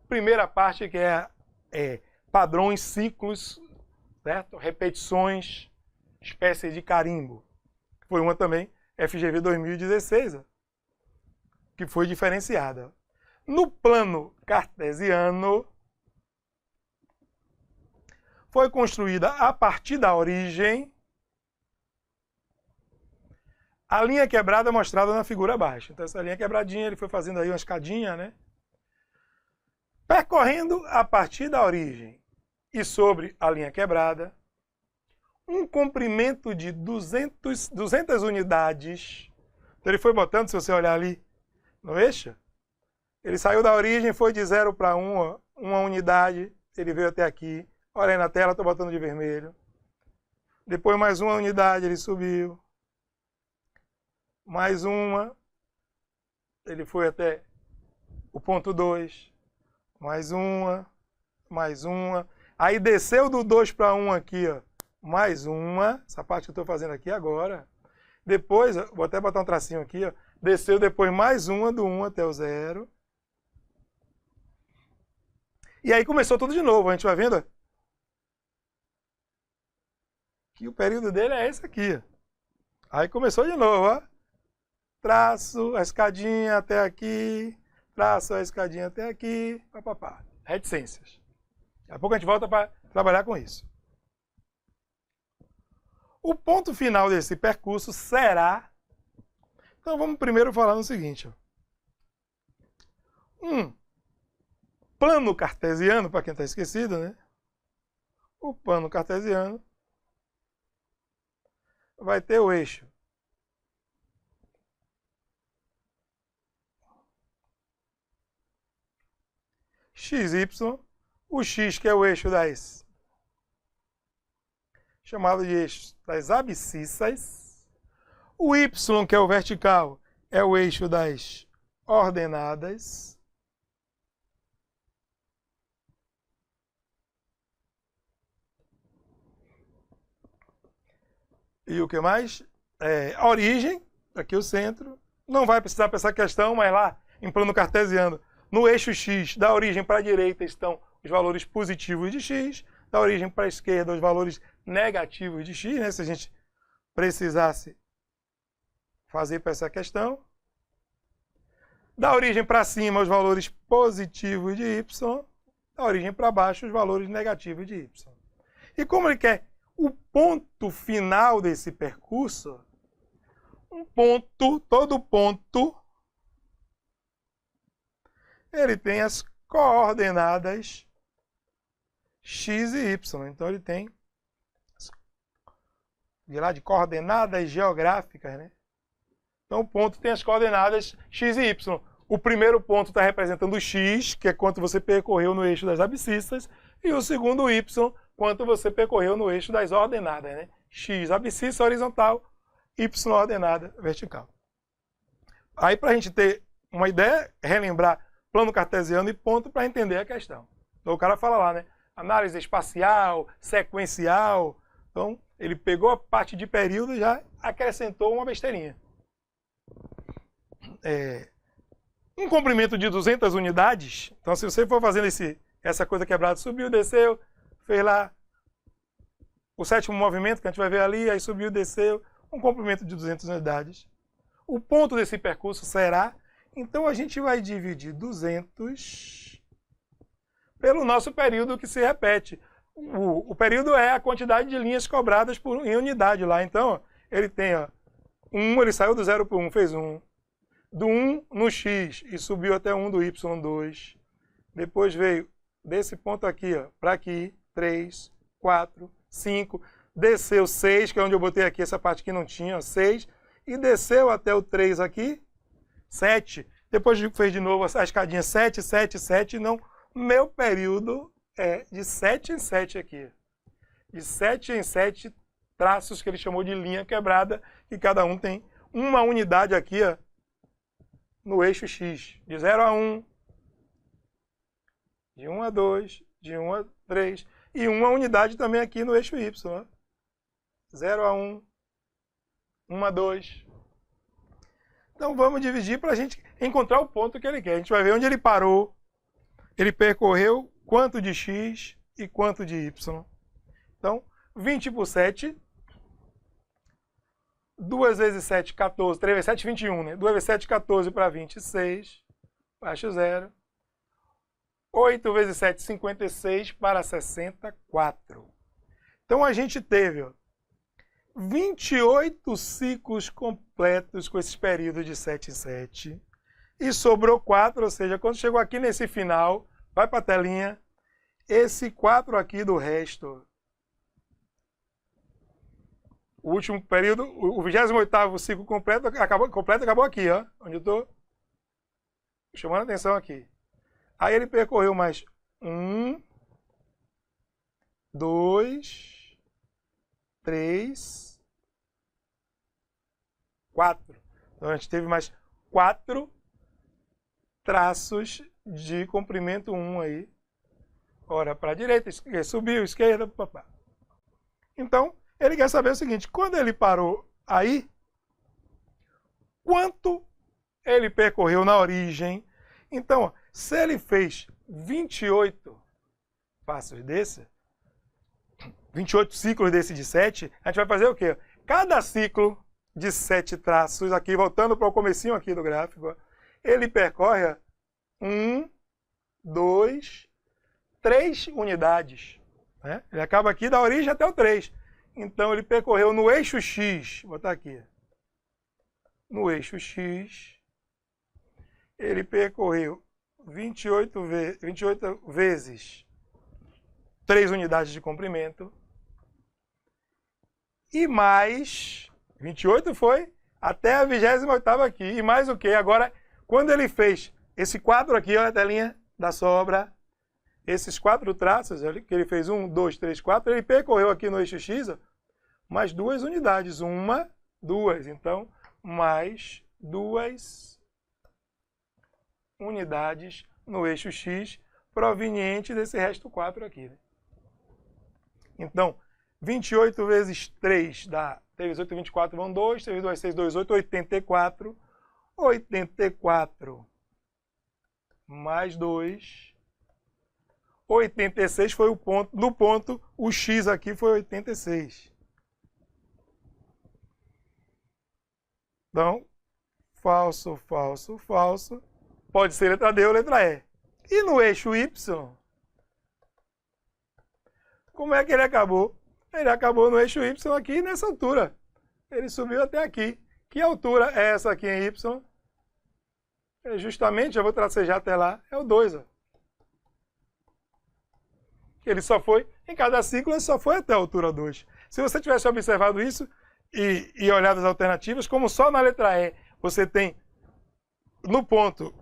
Primeira parte que é padrões, ciclos, certo? Repetições, espécie de carimbo. Foi uma também, FGV 2016, que foi diferenciada. No plano cartesiano, foi construída a partir da origem a linha quebrada mostrada na figura abaixo. Então essa linha quebradinha, ele foi fazendo aí uma escadinha, né? Percorrendo a partir da origem e sobre a linha quebrada, um comprimento de 200 unidades. Então ele foi botando, se você olhar ali no eixo, ele saiu da origem, foi de 0 para 1, uma unidade, ele veio até aqui. Olha aí na tela, estou botando de vermelho. Depois mais uma unidade, ele subiu. Mais uma, ele foi até o ponto 2. Mais uma. Aí desceu do 2 para 1 aqui, ó. Mais uma, essa parte que eu estou fazendo aqui agora. Depois, vou até botar um tracinho aqui, ó. Desceu depois mais uma, do 1 até o 0. E aí começou tudo de novo, a gente vai vendo que o período dele é esse aqui. Aí começou de novo, ó. Traço a escadinha até aqui, traço a escadinha até aqui, papapá. Reticências. Daqui a pouco a gente volta para trabalhar com isso. O ponto final desse percurso será... Então vamos primeiro falar no seguinte. Ó. Plano cartesiano, para quem está esquecido, né? O plano cartesiano vai ter o eixo XY, o X que é o eixo das, chamado de eixo das abscissas, o Y que é o vertical é o eixo das ordenadas, e o que mais? A origem, aqui o centro, não vai precisar para essa questão, mas lá em plano cartesiano, no eixo X, da origem para a direita, estão os valores positivos de X, da origem para a esquerda, os valores negativos de X, né? Se a gente precisasse fazer para essa questão. Da origem para cima, os valores positivos de Y, da origem para baixo, os valores negativos de Y. E como ele quer o ponto final desse percurso, todo ponto, ele tem as coordenadas X e Y. Então ele tem de coordenadas geográficas, né? Então o ponto tem as coordenadas X e Y. O primeiro ponto está representando o X, que é quanto você percorreu no eixo das abscissas, e o segundo Y, quanto você percorreu no eixo das ordenadas, né? X abscissa horizontal, Y ordenada vertical. Aí para a gente ter uma ideia, relembrar plano cartesiano e ponto para entender a questão. Então o cara fala lá, né? Análise espacial, sequencial. Então ele pegou a parte de período e já acrescentou uma besteirinha. Um comprimento de 200 unidades. Então se você for fazendo essa coisa quebrada, subiu, desceu, fez lá o sétimo movimento que a gente vai ver ali, aí subiu, desceu, um comprimento de 200 unidades. O ponto desse percurso será... Então a gente vai dividir 200 pelo nosso período que se repete. O período é a quantidade de linhas cobradas em unidade lá. Então, ó, ele tem 1, ele saiu do 0 para 1, fez 1. Do 1 no X e subiu até 1 do Y2. Depois veio desse ponto aqui para aqui, 3, 4, 5. Desceu 6, que é onde eu botei aqui essa parte que não tinha, 6. E desceu até o 3 aqui. 7, depois fez de novo a escadinha 7, 7, 7, não, meu período é de 7 em 7 aqui. De 7 em 7 traços que ele chamou de linha quebrada, e cada um tem uma unidade aqui, ó, no eixo X, de 0 a 1, de 1 a 2, de 1 a 3, e uma unidade também aqui no eixo Y, ó. 0 a 1, 1 a 2. Então vamos dividir para a gente encontrar o ponto que ele quer. A gente vai ver onde ele parou, ele percorreu quanto de x e quanto de y. Então, 20 por 7, 2 vezes 7, 14, 3 vezes 7, 21, né? 2 vezes 7, 14 para 26, baixo 0. 8 vezes 7, 56 para 64. Então, a gente teve, ó, 28 ciclos completos com esses períodos de 7 em 7. E sobrou 4, ou seja, quando chegou aqui nesse final, vai para a telinha, esse 4 aqui do resto. O último período, o 28º ciclo completo acabou aqui, ó, onde eu estou chamando a atenção aqui. Aí ele percorreu mais 1, 2, 3, 4. Então a gente teve mais 4 traços de comprimento 1 aí. Ora para a direita, subiu, esquerda, papá. Então, ele quer saber o seguinte, quando ele parou aí, quanto ele percorreu na origem? Então, ó, se ele fez 28 passos desse, 28 ciclos desse de 7, a gente vai fazer o quê? Cada ciclo de 7 traços, aqui voltando para o comecinho aqui do gráfico, ó, ele percorre 1, 2, 3 unidades. Né? Ele acaba aqui da origem até o 3. Então, ele percorreu no eixo X, vou botar aqui, no eixo X, ele percorreu 28 vezes 3 unidades de comprimento, e mais, 28 foi até a 28ª aqui, e mais o que? Agora, quando ele fez esse quadro aqui, olha a telinha da sobra, esses 4 traços, que ele fez 1, 2, 3, 4, ele percorreu aqui no eixo X, ó, mais 2 unidades, 1, 2, então, mais 2 unidades no eixo X, proveniente desse resto 4 aqui. Né? Então, 28 vezes 3 dá, 3 vezes 8, 24, vão 2, 3 vezes 2, 6, 2, 8, 84, 84 mais 2, 86 foi o ponto, no ponto, o X aqui foi 86. Então, falso, falso, falso, pode ser letra D ou letra E. E no eixo Y, como é que ele acabou? Ele acabou no eixo Y aqui nessa altura. Ele subiu até aqui. Que altura é essa aqui em Y? Justamente, já vou tracejar até lá, é o 2. Ó. Ele só foi, em cada ciclo, ele só foi até a altura 2. Se você tivesse observado isso e olhado as alternativas, como só na letra E você tem no ponto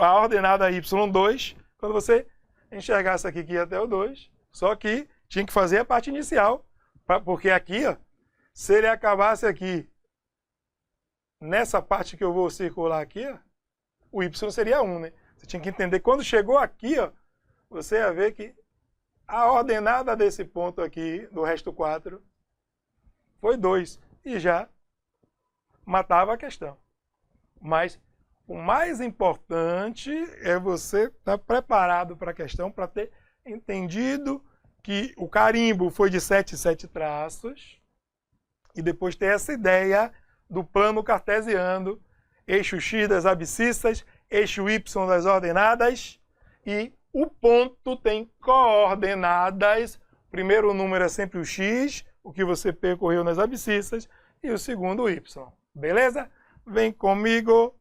a ordenada Y2, quando você enxergasse aqui que ia até o 2, só que tinha que fazer a parte inicial, porque aqui, ó, se ele acabasse aqui, nessa parte que eu vou circular aqui, ó, o Y seria 1, né? Você tinha que entender, quando chegou aqui, ó, você ia ver que a ordenada desse ponto aqui, do resto 4, foi 2. E já matava a questão. Mas o mais importante é você estar preparado para a questão, para ter entendido que o carimbo foi de 7 traços, e depois ter essa ideia do plano cartesiano, eixo X das abscissas, eixo Y das ordenadas, e o ponto tem coordenadas. O primeiro número é sempre o X, o que você percorreu nas abscissas, e o segundo o Y. Beleza? Vem comigo!